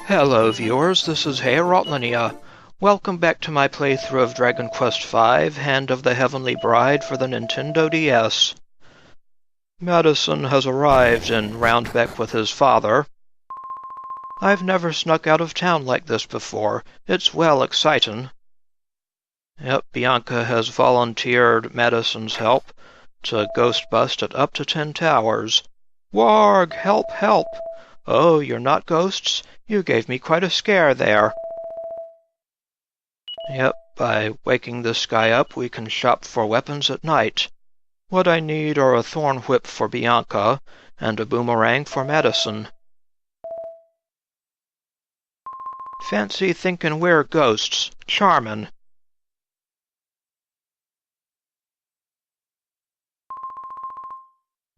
Hello viewers, this is Heorotlinia. Welcome back to my playthrough of Dragon Quest V, Hand of the Heavenly Bride for the Nintendo DS. Madason has arrived in Roundbeck with his father. I've never snuck out of town like this before. It's well exciting. Yep, Bianca has volunteered Madason's help to ghost bust at Uptaten Towers. Warg, help, help! Oh, you're not ghosts? You gave me quite a scare there. Yep, by waking this guy up, we can shop for weapons at night. What I need are a thorn whip for Bianca, and a boomerang for Madason. Fancy thinking we're ghosts. Charmin'.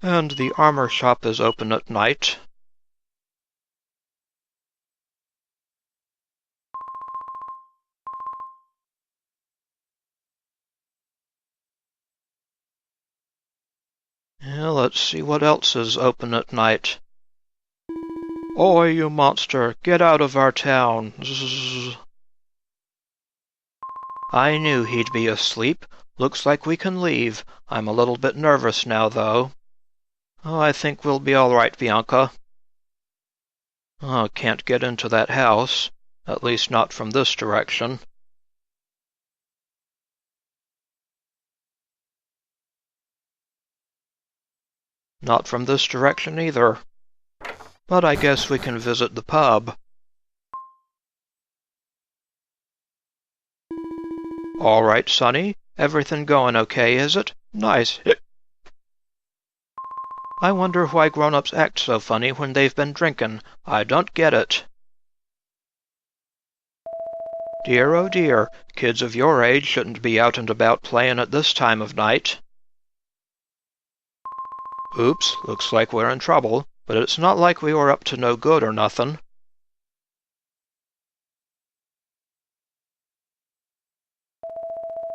And the armor shop is open at night. Let's see what else is open at night. Oi, you monster! Get out of our town! Zzz. I knew he'd be asleep. Looks like we can leave. I'm a little bit nervous now, though. Oh, I think we'll be all right, Bianca. Oh, can't get into that house. At least not from this direction. Not from this direction either. But I guess we can visit the pub. All right, Sonny. Everything going okay, is it? Nice. I wonder why grown-ups act so funny when they've been drinking. I don't get it. Dear, oh dear, kids of your age shouldn't be out and about playing at this time of night. Oops, looks like we're in trouble, but it's not like we were up to no good or nothing.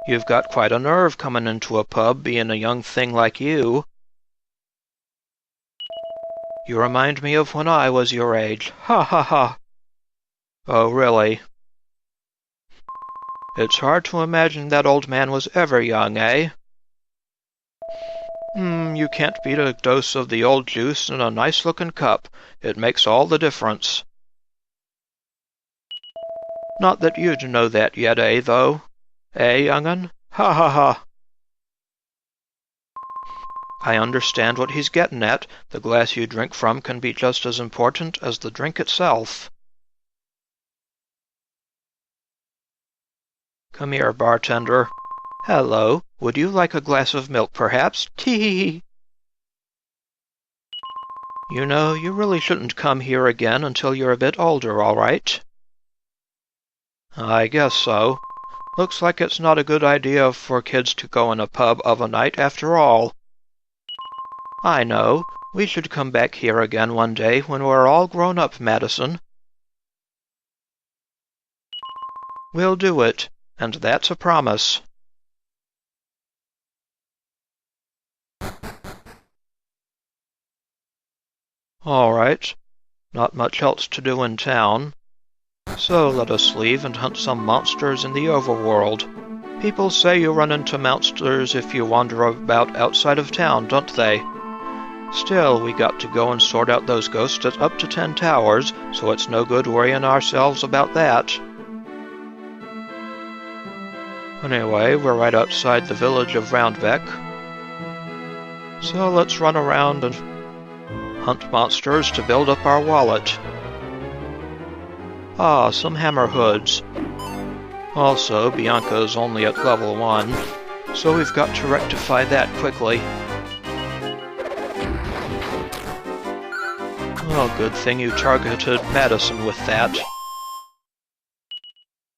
You've got quite a nerve coming into a pub being a young thing like you. You remind me of when I was your age. Ha ha ha. Oh, really? It's hard to imagine that old man was ever young, eh? You can't beat a dose of the old juice in a nice-looking cup. It makes all the difference. Not that you'd know that yet, eh, though? Eh, young'un? Ha ha ha. I understand what he's getting at. The glass you drink from can be just as important as the drink itself. Come here, bartender. Hello. Would you like a glass of milk, perhaps? Tee-hee-hee. You know, you really shouldn't come here again until you're a bit older, all right? I guess so. Looks like it's not a good idea for kids to go in a pub of a night after all. I know. We should come back here again one day when we're all grown up, Madason. We'll do it, and that's a promise. All right. Not much else to do in town. So let us leave and hunt some monsters in the overworld. People say you run into monsters if you wander about outside of town, don't they? Still, we got to go and sort out those ghosts at Uptaten Towers, so it's no good worrying ourselves about that. Anyway, we're right outside the village of Roundbeck. So let's run around and hunt monsters to build up our wallet. Ah, some hammerhoods. Also, Bianca's only at level 1, so we've got to rectify that quickly. Well, good thing you targeted Madason with that.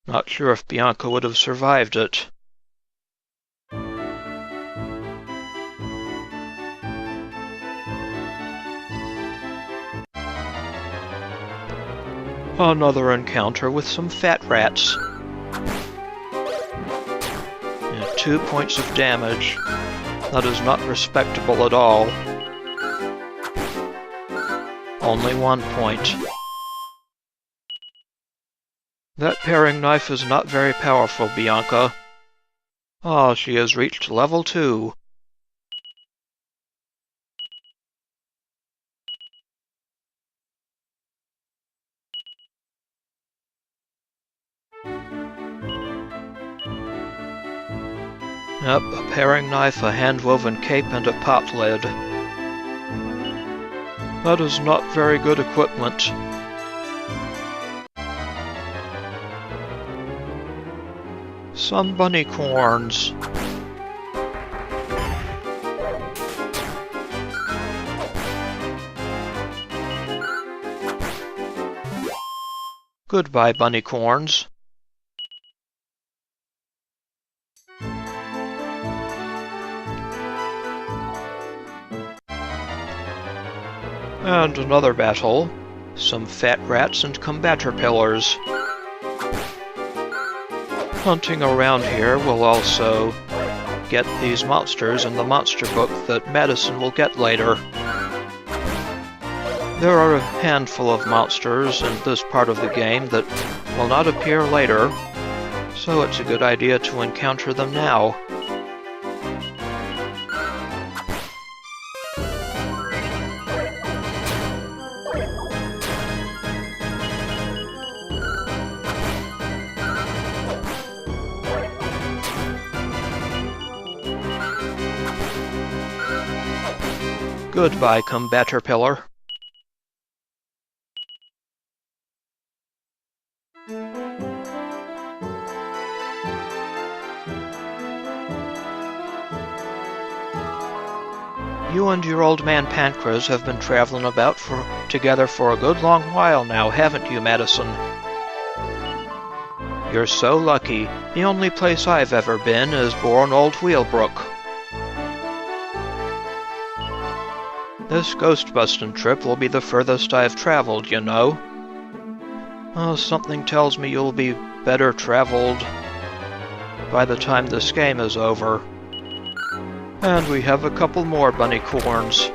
Not sure if Bianca would have survived it. Another encounter with some fat rats. Yeah, 2 points of damage. That is not respectable at all. Only 1 point. That paring knife is not very powerful, Bianca. Ah, she has reached level 2. Yep, a paring knife, a hand-woven cape, and a pot lid. That is not very good equipment. Some bunny corns. Goodbye, bunny corns. And another battle. Some fat rats and combator pillars. Hunting around here will also get these monsters in the monster book that Madason will get later. There are a handful of monsters in this part of the game that will not appear later, so it's a good idea to encounter them now. Goodbye, combator pillar. You and your old man Pankraz have been traveling about together for a good long while now, haven't you, Madason? You're so lucky. The only place I've ever been is bourne old Whealbrook. This ghost-busting trip will be the furthest I've traveled, you know. Oh, something tells me you'll be better traveled by the time this game is over. And we have a couple more bunny corns.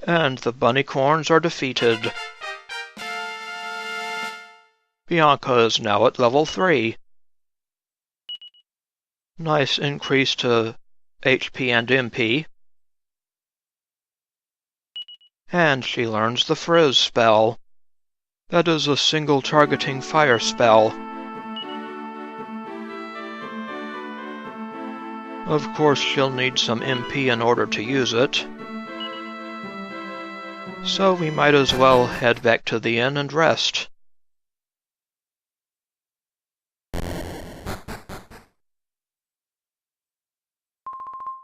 And the bunny corns are defeated. Bianca is now at level 3. Nice increase to HP and MP. And she learns the Frizz spell. That is a single targeting fire spell. Of course, she'll need some MP in order to use it. So we might as well head back to the inn and rest.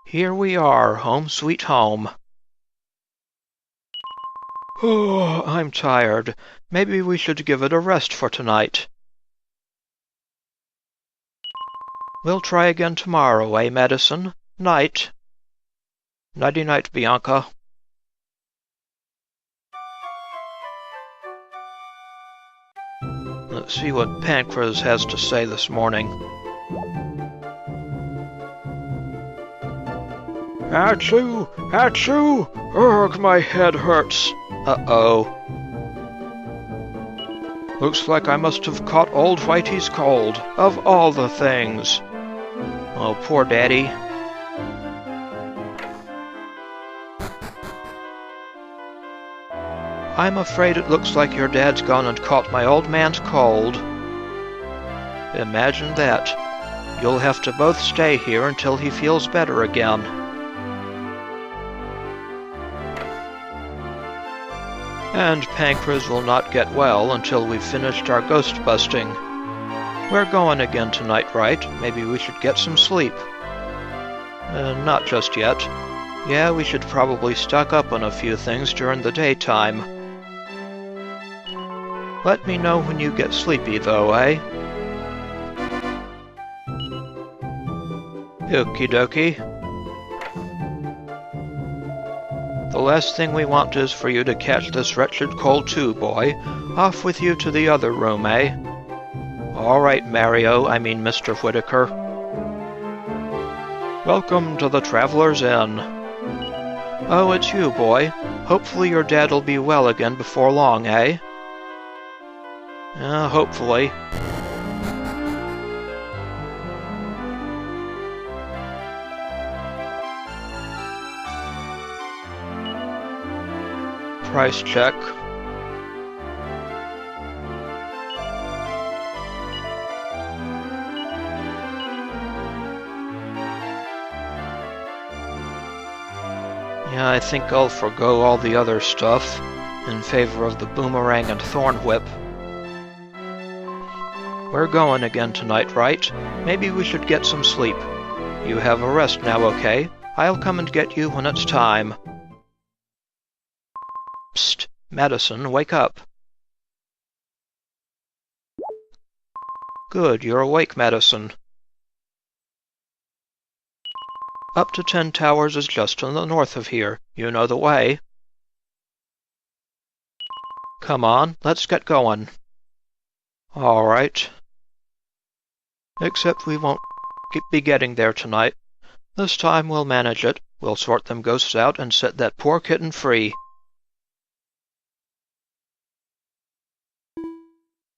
Here we are, home sweet home. Oh, I'm tired. Maybe we should give it a rest for tonight. We'll try again tomorrow, eh, Madason? Night. Nighty-night, Bianca. Let's see what Pankraz has to say this morning. Achoo! Achoo! Ugh, my head hurts. Uh-oh. Looks like I must have caught old Whitey's cold, of all the things. Oh, poor Daddy. I'm afraid it looks like your dad's gone and caught my old man's cold. Imagine that. You'll have to both stay here until he feels better again. And Pankraz will not get well until we've finished our ghost busting. We're going again tonight, right? Maybe we should get some sleep. Not just yet. Yeah, we should probably stock up on a few things during the daytime. Let me know when you get sleepy, though, eh? Okie dokie. The last thing we want is for you to catch this wretched cold too, boy. Off with you to the other room, eh? All right, Mr. Whitaker. Welcome to the Traveler's Inn. Oh, it's you, boy. Hopefully your dad'll be well again before long, eh? Hopefully. Price check. Yeah, I think I'll forgo all the other stuff in favor of the boomerang and thorn whip. We're going again tonight, right? Maybe we should get some sleep. You have a rest now, okay? I'll come and get you when it's time. Psst, Madason, wake up. Good, you're awake, Madason. Uptaten Towers is just to the north of here. You know the way. Come on, let's get going. All right. Except we won't be getting there tonight. This time we'll manage it. We'll sort them ghosts out and set that poor kitten free.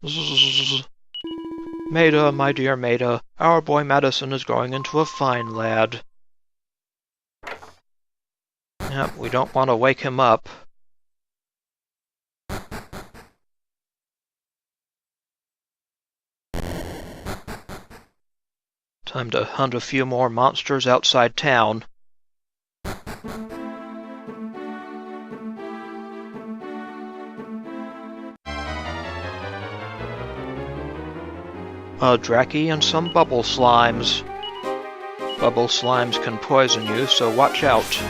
Zzz. Maida, my dear Maida, our boy Madason is growing into a fine lad. Yep, we don't want to wake him up. Time to hunt a few more monsters outside town. A Dracky and some bubble slimes. Bubble slimes can poison you, so watch out.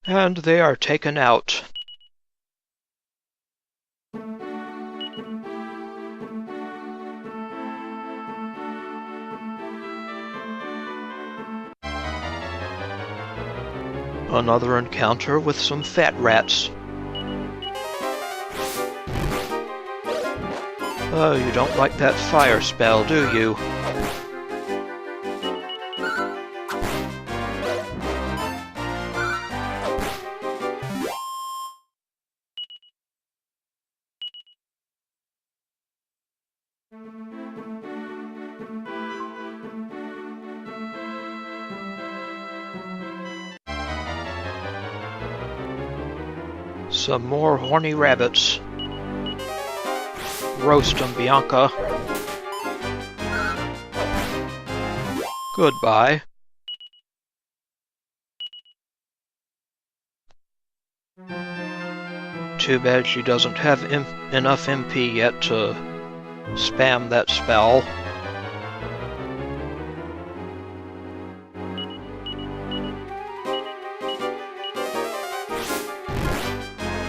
And they are taken out. Another encounter with some fat rats. Oh, you don't like that fire spell, do you? Some more horny rabbits. Roast 'em, Bianca. Goodbye. Too bad she doesn't have enough MP yet to spam that spell.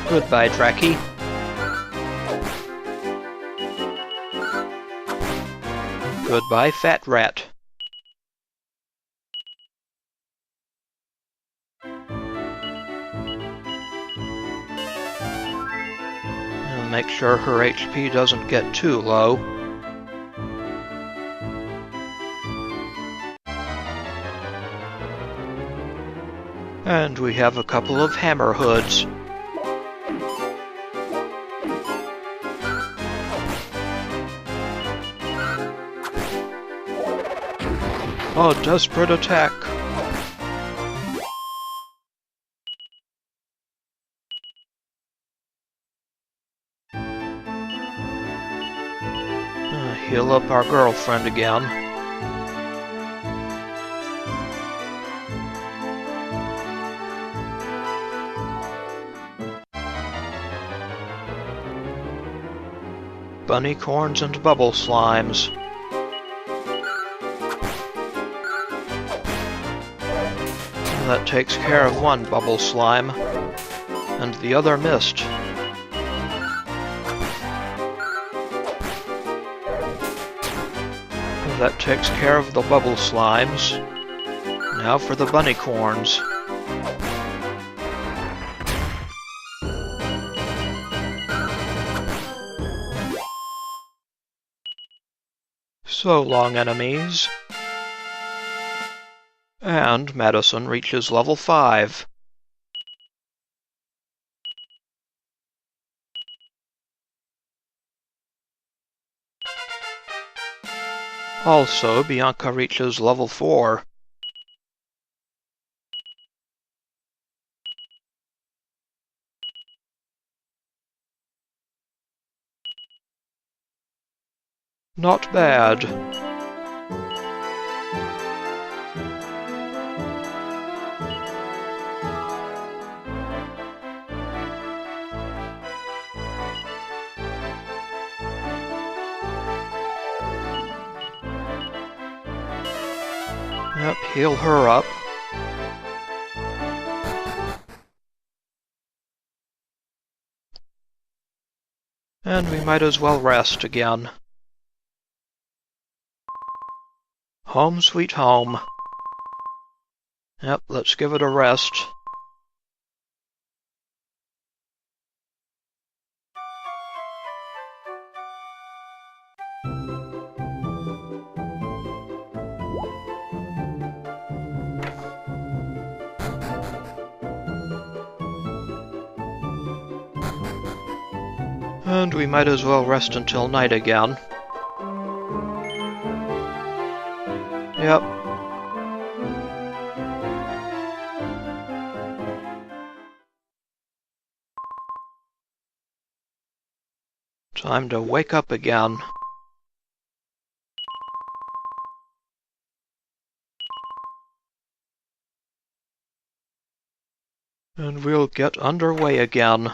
Goodbye, Dracky. Goodbye, Fat Rat. And make sure her HP doesn't get too low. And we have a couple of hammer hoods. A desperate attack. Heal up our girlfriend again. Bunny corns and bubble slimes. That takes care of one bubble slime, and the other missed. That takes care of the bubble slimes. Now for the bunny corns. So long, enemies. And Madason reaches level 5. Also, Bianca reaches level 4. Not bad. Yep, heal her up. And we might as well rest again. Home sweet home. Yep, let's give it a rest. And we might as well rest until night again. Yep. Time to wake up again. And we'll get underway again.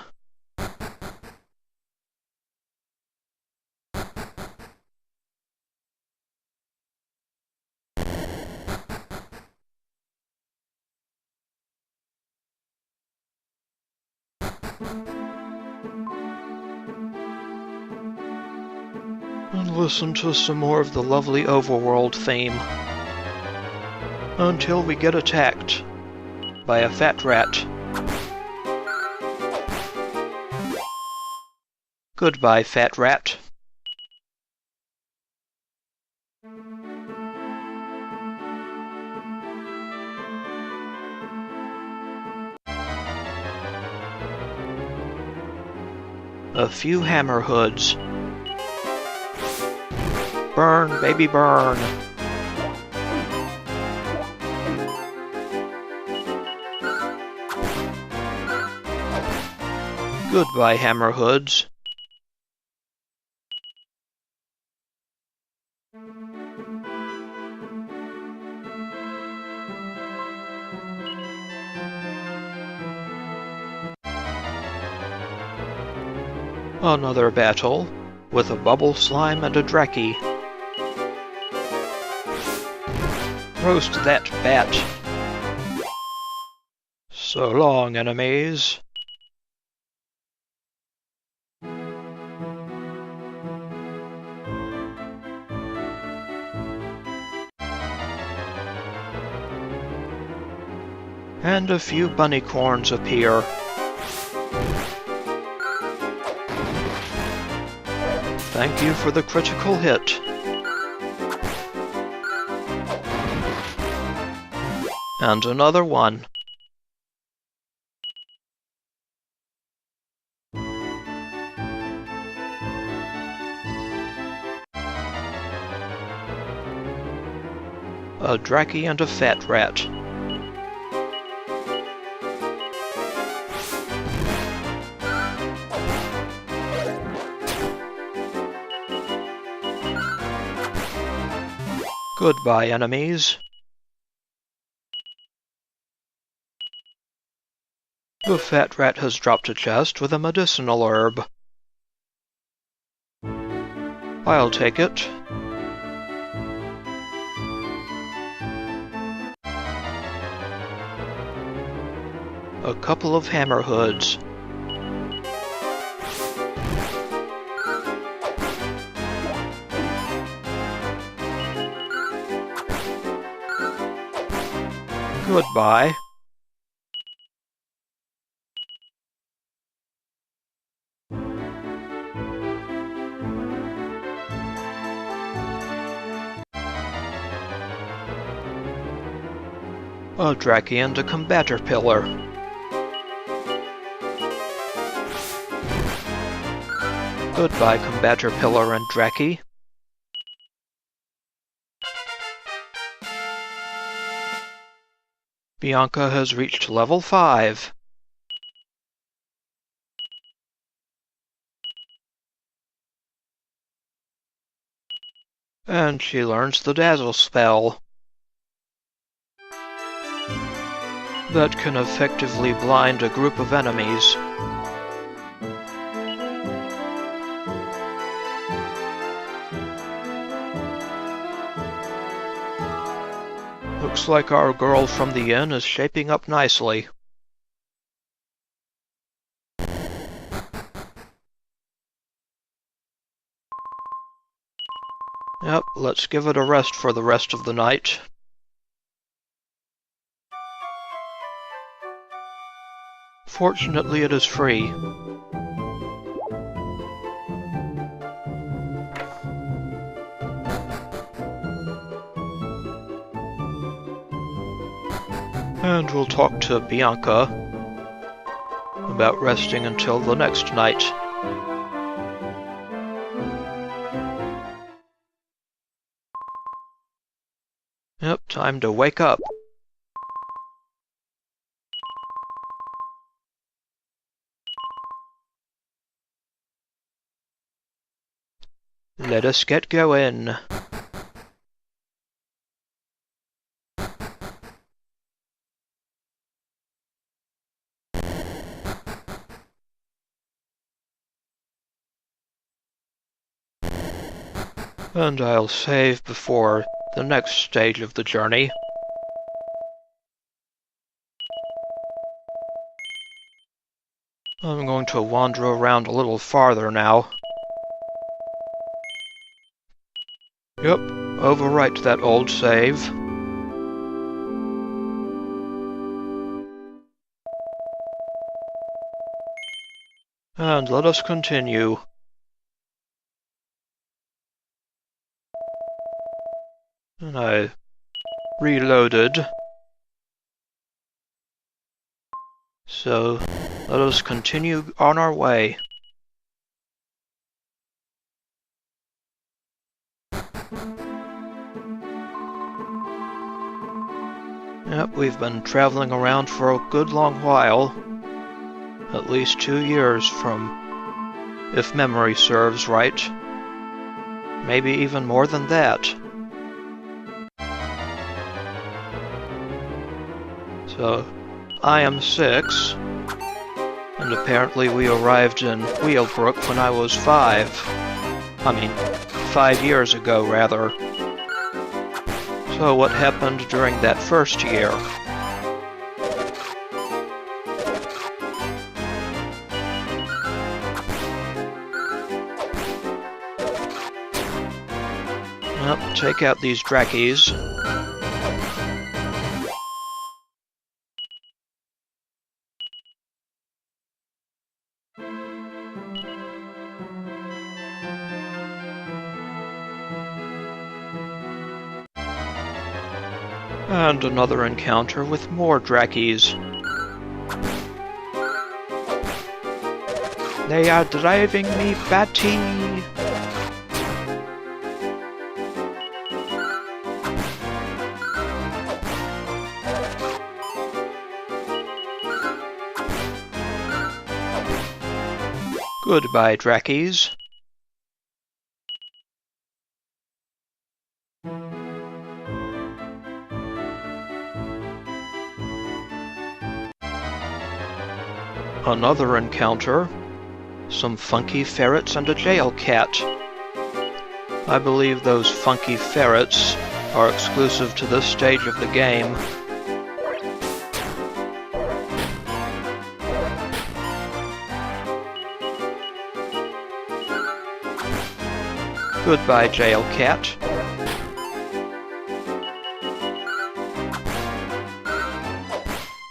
And listen to some more of the lovely overworld theme. Until we get attacked by a fat rat. Goodbye, fat rat. A few hammer hoods. Burn, baby, burn. Goodbye, hammer hoods. Another battle with a bubble slime and a Draki. Roast that bat. So long, enemies. And a few bunny corns appear. Thank you for the critical hit. And another one. A Draki and a fat rat. Goodbye, enemies. The fat rat has dropped a chest with a medicinal herb. I'll take it. A couple of hammer hoods. Goodbye. A Draki and a Combaterpillar. Goodbye, Combaterpillar and Draki. Bianca has reached level 5. And she learns the Dazzle spell. That can effectively blind a group of enemies. Looks like our girl from the inn is shaping up nicely. Yep, let's give it a rest for the rest of the night. Fortunately, it is free. And we'll talk to Bianca about resting until the next night. Yep, time to wake up. Let us get going. And I'll save before the next stage of the journey. I'm going to wander around a little farther now. Yep, overwrite that old save. And let us continue. And I reloaded. So, let us continue on our way. Yep, we've been traveling around for a good long while. At least 2 years from, if memory serves right. Maybe even more than that. So, I am 6, and apparently we arrived in Whealbrook when I was 5. 5 years ago, rather. So what happened during that first year? Well, take out these Drakis. And another encounter with more Drakis. They are driving me batty! Goodbye, Drakis. Another encounter. Some Funky Ferrets and a jail cat. I believe those Funky Ferrets are exclusive to this stage of the game. Goodbye, jail cat.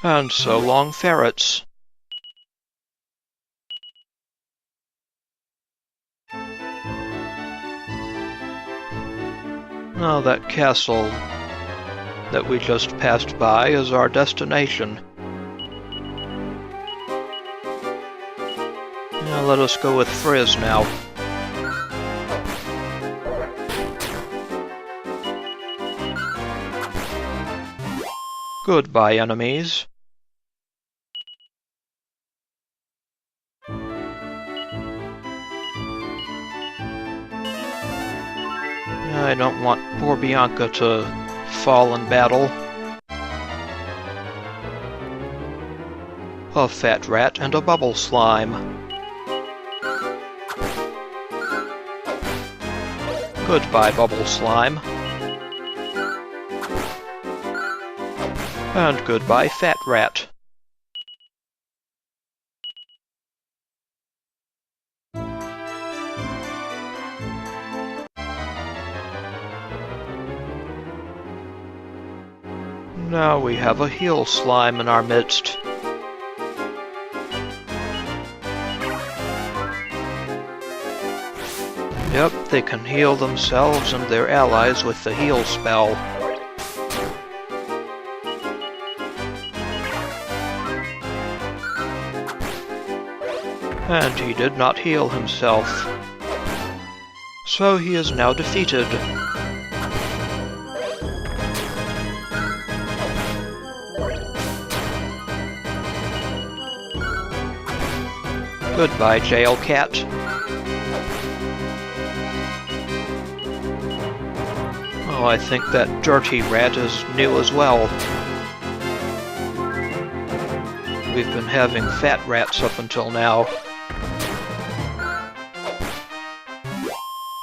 And so long, ferrets. Now that castle that we just passed by is our destination. Now let us go with Frizz now. Goodbye, enemies. I don't want poor Bianca to fall in battle. A fat rat and a bubble slime. Goodbye, bubble slime. And goodbye, fat rat. Now we have a heel slime in our midst. Yep, they can heal themselves and their allies with the heal spell. And he did not heal himself. So he is now defeated. Goodbye, jail cat. Oh, I think that dirty rat is new as well. We've been having fat rats up until now.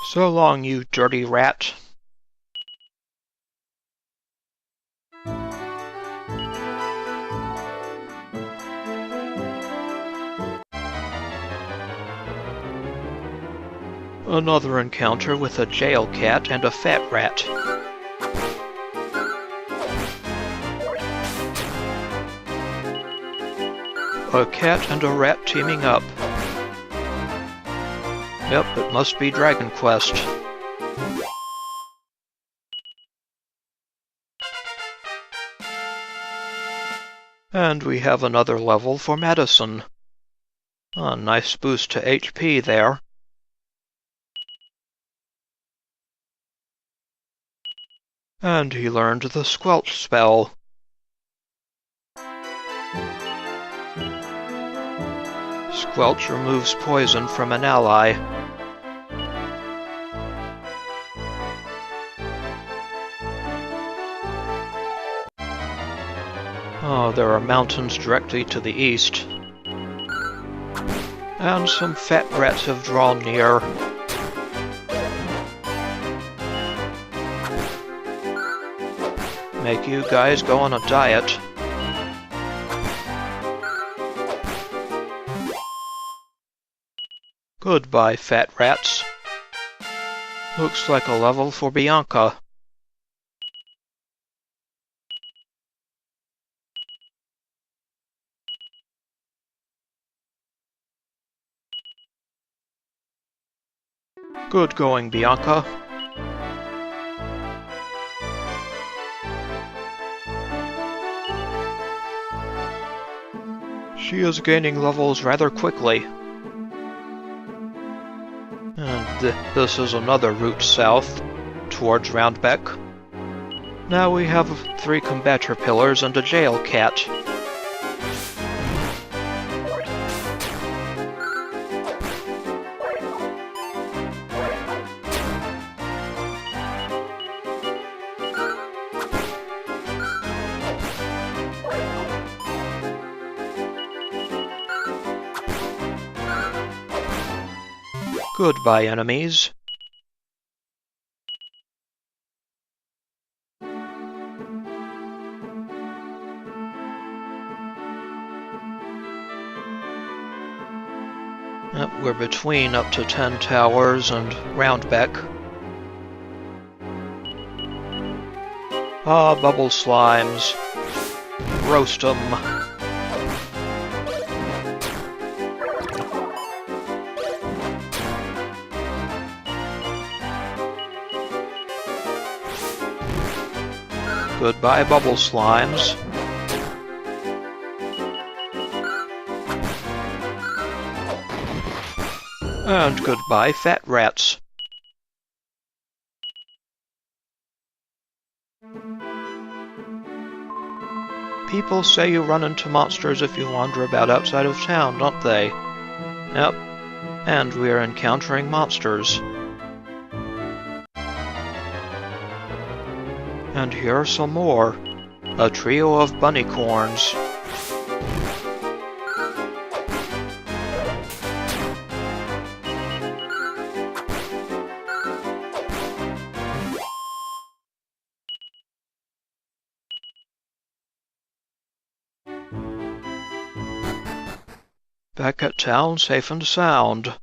So long, you dirty rat. Another encounter with a jail cat and a fat rat. A cat and a rat teaming up. Yep, it must be Dragon Quest. And we have another level for Madason. A nice boost to HP there. And he learned the Squelch spell. Squelch removes poison from an ally. Oh, there are mountains directly to the east. And some fat rats have drawn near. Make you guys go on a diet. Goodbye, fat rats. Looks like a level for Bianca. Good going, Bianca. She is gaining levels rather quickly. And this is another route south, towards Roundbeck. Now we have 3 combator pillars and a jail cat. Goodbye, enemies. We're between Uptaten Towers and Roundbeck. Ah, bubble slimes. roast 'em. Goodbye, bubble slimes. And goodbye, fat rats. People say you run into monsters if you wander about outside of town, don't they? Yep. And we're encountering monsters. And here are some more. A trio of bunnycorns. Back at town, safe and sound.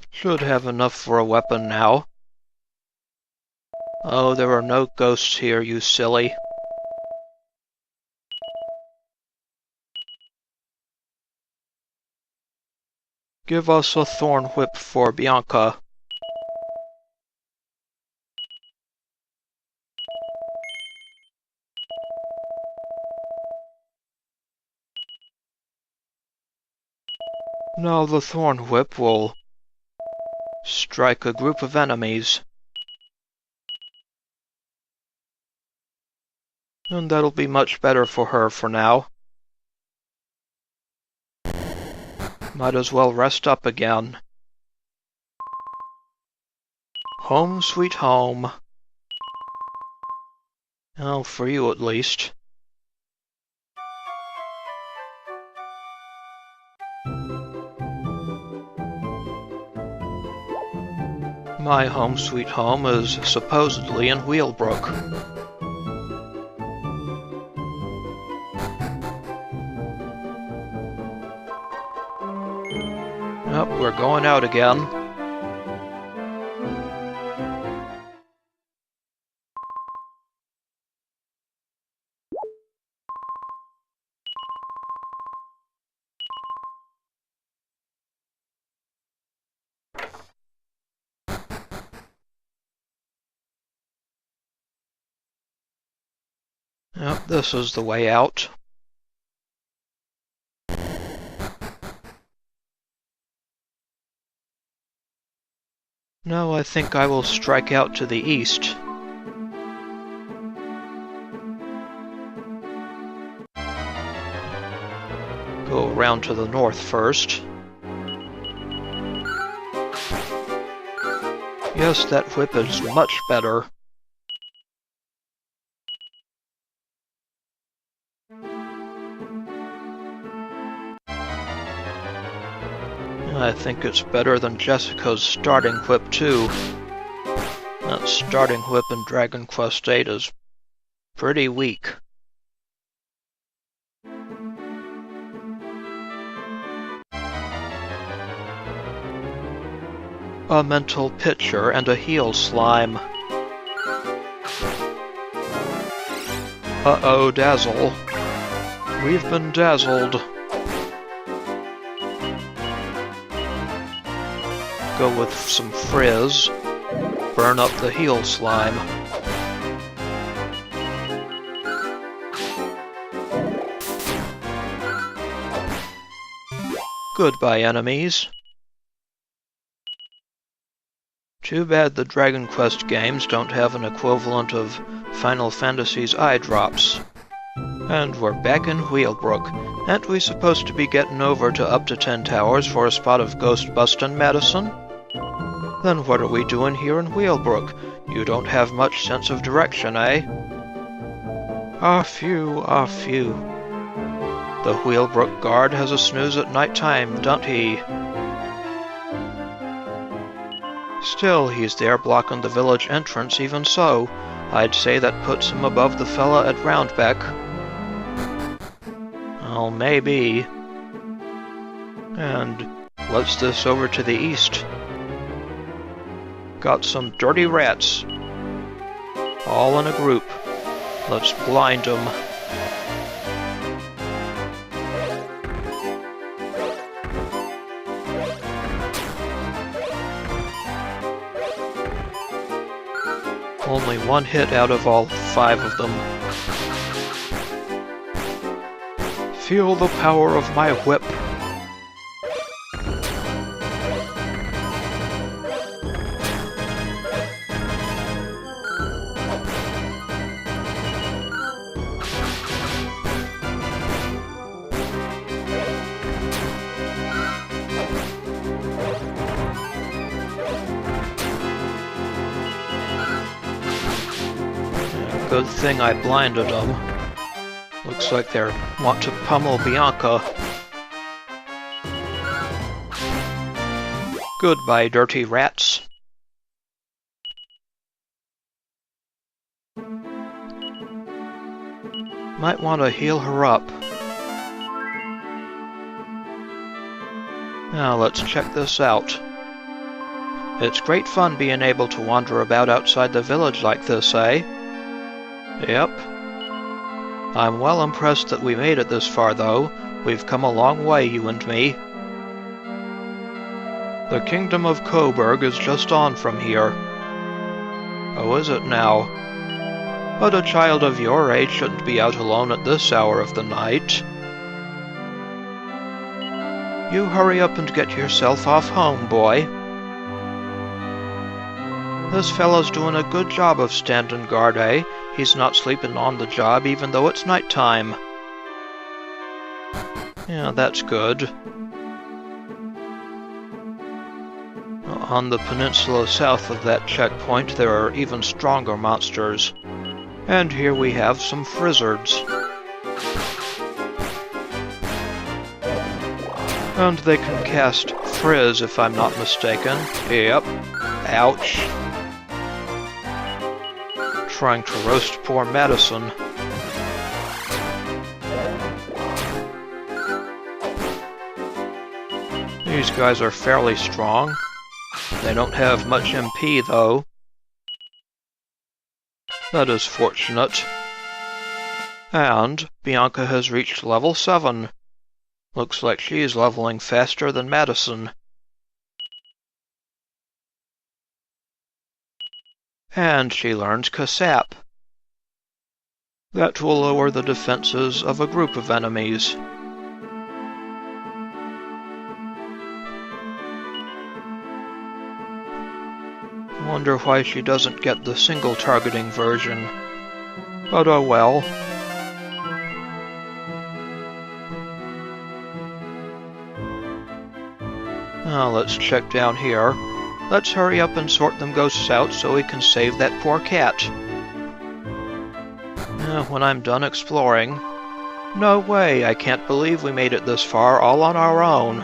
Should have enough for a weapon now. Oh, there are no ghosts here, you silly. Give us a thorn whip for Bianca. Now the thorn whip will strike a group of enemies. And that'll be much better for her for now. Might as well rest up again. Home sweet home. Oh, for you at least. My home sweet home is supposedly in Whealbrook. Yep, we're going out again. Yep, this is the way out. No, I think I will strike out to the east. Go around to the north first. Yes, that whip is much better. I think it's better than Jessica's starting whip, too. That starting whip in Dragon Quest VIII is pretty weak. A mental picture and a heal slime. Uh-oh, Dazzle. We've been dazzled. Go with some Frizz. Burn up the heal slime. Goodbye, enemies. Too bad the Dragon Quest games don't have an equivalent of Final Fantasy's eye drops. And we're back in Whealbrook. Aren't we supposed to be getting over to Uptaten Towers for a spot of ghost bustin', Madason? Then what are we doing here in Whealbrook? You don't have much sense of direction, eh? Ah, phew, ah, phew. The Whealbrook guard has a snooze at night time, don't he? Still, he's there blocking the village entrance even so. I'd say that puts him above the fella at Roundbeck. Well, maybe. And what's this over to the east? Got some dirty rats. All in a group. Let's blind him. Only one hit out of all 5 of them. Feel the power of my whip. Good thing I blinded them. Looks like they want to pummel Bianca. Goodbye, dirty rats. Might want to heal her up. Now let's check this out. It's great fun being able to wander about outside the village like this, eh? Yep. I'm well impressed that we made it this far, though. We've come a long way, you and me. The kingdom of Coburg is just on from here. Oh, is it now? But a child of your age shouldn't be out alone at this hour of the night. You hurry up and get yourself off home, boy. This fella's doing a good job of standing guard, eh? He's not sleeping on the job even though it's nighttime. Yeah, that's good. On the peninsula south of that checkpoint there are even stronger monsters. And here we have some frizzards. And they can cast Frizz if I'm not mistaken. Yep. Ouch. Trying to roast poor Madason. These guys are fairly strong. They don't have much MP, though. That is fortunate. And Bianca has reached level 7. Looks like she's leveling faster than Madason. And she learns Kasap. That will lower the defenses of a group of enemies. Wonder why she doesn't get the single targeting version. But oh well. Now let's check down here. Let's hurry up and sort them ghosts out so we can save that poor cat. When I'm done exploring... No way, I can't believe we made it this far all on our own.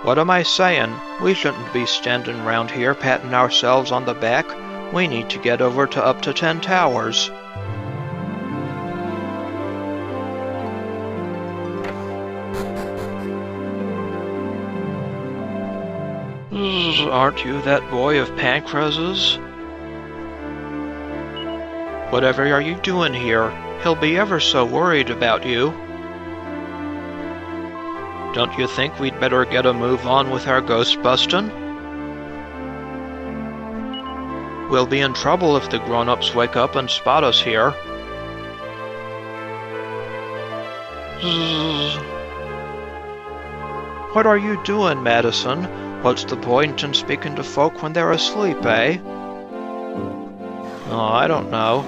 What am I saying? We shouldn't be standing around here patting ourselves on the back. We need to get over to Uptaten Towers. Aren't you that boy of Pankraz's? Whatever are you doing here? He'll be ever so worried about you. Don't you think we'd better get a move on with our ghost bustin'? We'll be in trouble if the grown-ups wake up and spot us here. What are you doing, Madason? What's the point in speaking to folk when they're asleep, eh? Oh, I don't know.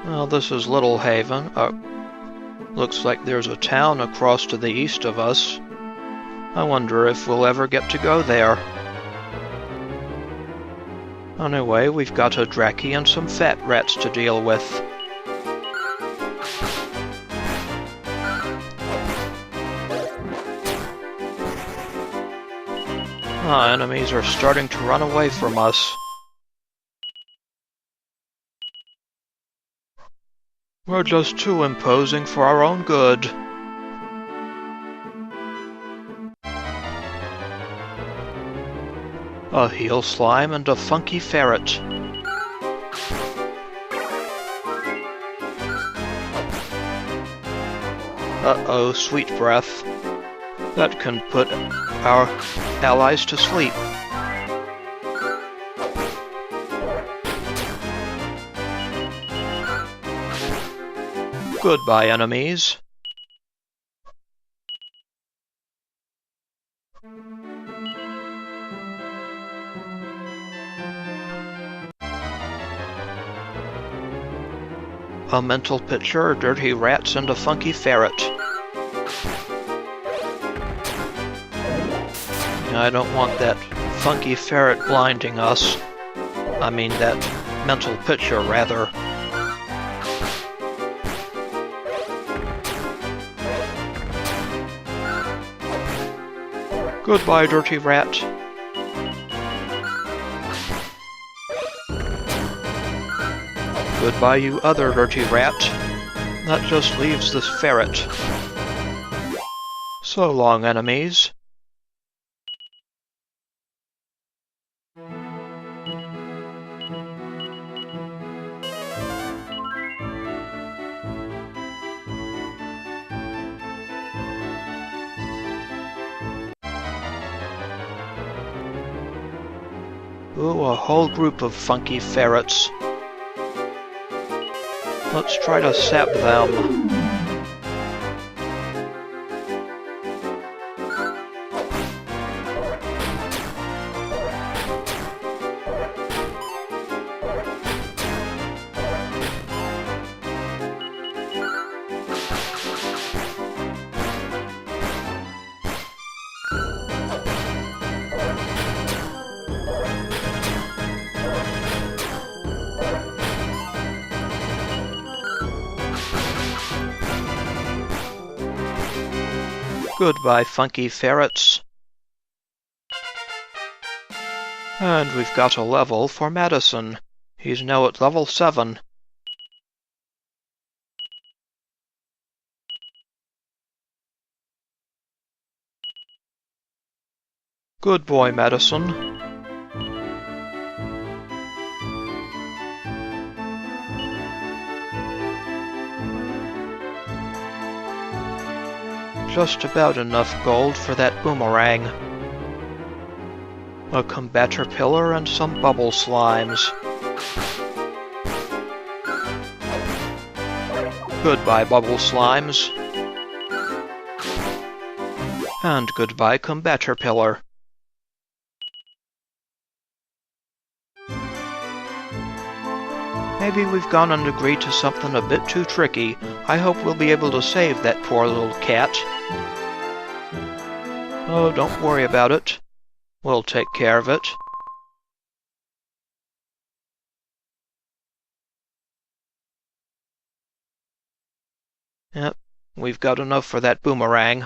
Well, this is Little Haven. Looks like there's a town across to the east of us. I wonder if we'll ever get to go there. Anyway, we've got a Draki and some fat rats to deal with. Enemies are starting to run away from us. We're just too imposing for our own good. A heel slime and a funky ferret. Uh-oh, sweet breath. That can put our allies to sleep. Goodbye, enemies. A mental picture, dirty rats, and a funky ferret. I don't want that funky ferret blinding us. I mean, that mental picture, rather. Goodbye, dirty rat. Goodbye, you other dirty rat. That just leaves this ferret. So long, enemies. Ooh, a whole group of funky ferrets. Let's try to sap them. Goodbye, funky ferrets. And we've got a level for Madason. He's now at level 7. Good boy, Madason. Just about enough gold for that boomerang. A combator pillar and some bubble slimes. Goodbye, bubble slimes. And goodbye, combator pillar. Maybe we've gone and agreed to something a bit too tricky. I hope we'll be able to save that poor little cat. Oh, don't worry about it. We'll take care of it. Yep, we've got enough for that boomerang.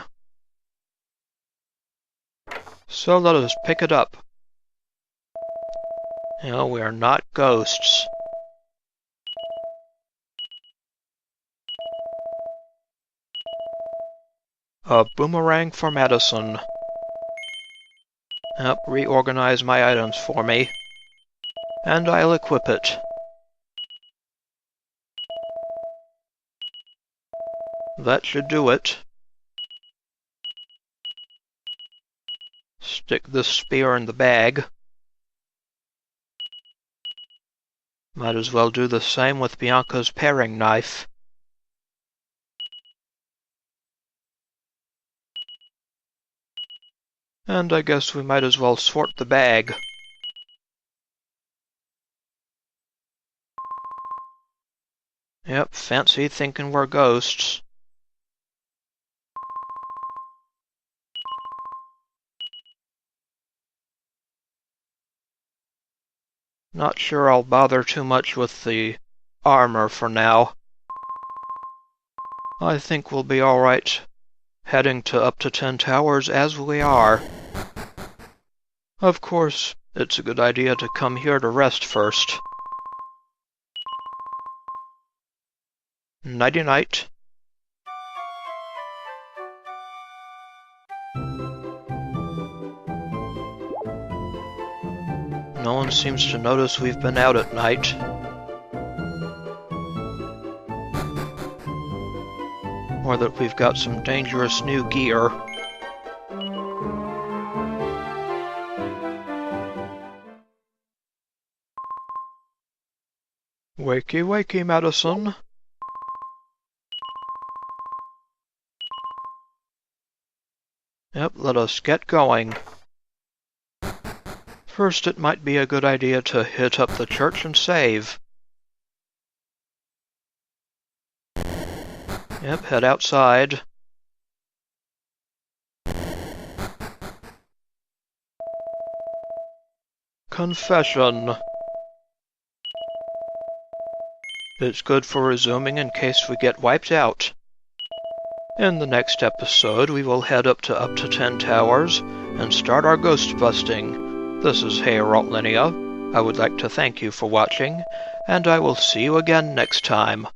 So let us pick it up. No, we're not ghosts. A boomerang for Madason. Yep, reorganize my items for me. And I'll equip it. That should do it. Stick this spear in the bag. Might as well do the same with Bianca's paring knife. And I guess we might as well sort the bag. Yep, fancy thinking we're ghosts. Not sure I'll bother too much with the armor for now. I think we'll be alright heading to Uptaten Towers as we are. Of course, it's a good idea to come here to rest first. Nighty-night. No one seems to notice we've been out at night. Or that we've got some dangerous new gear. Wakey, wakey, Madason. Yep, let us get going. First, it might be a good idea to hit up the church and save. Yep, head outside. Confession. It's good for resuming in case we get wiped out. In the next episode, we will head up to Uptaten Towers and start our ghost busting. This is Roundbeck. I would like to thank you for watching, and I will see you again next time.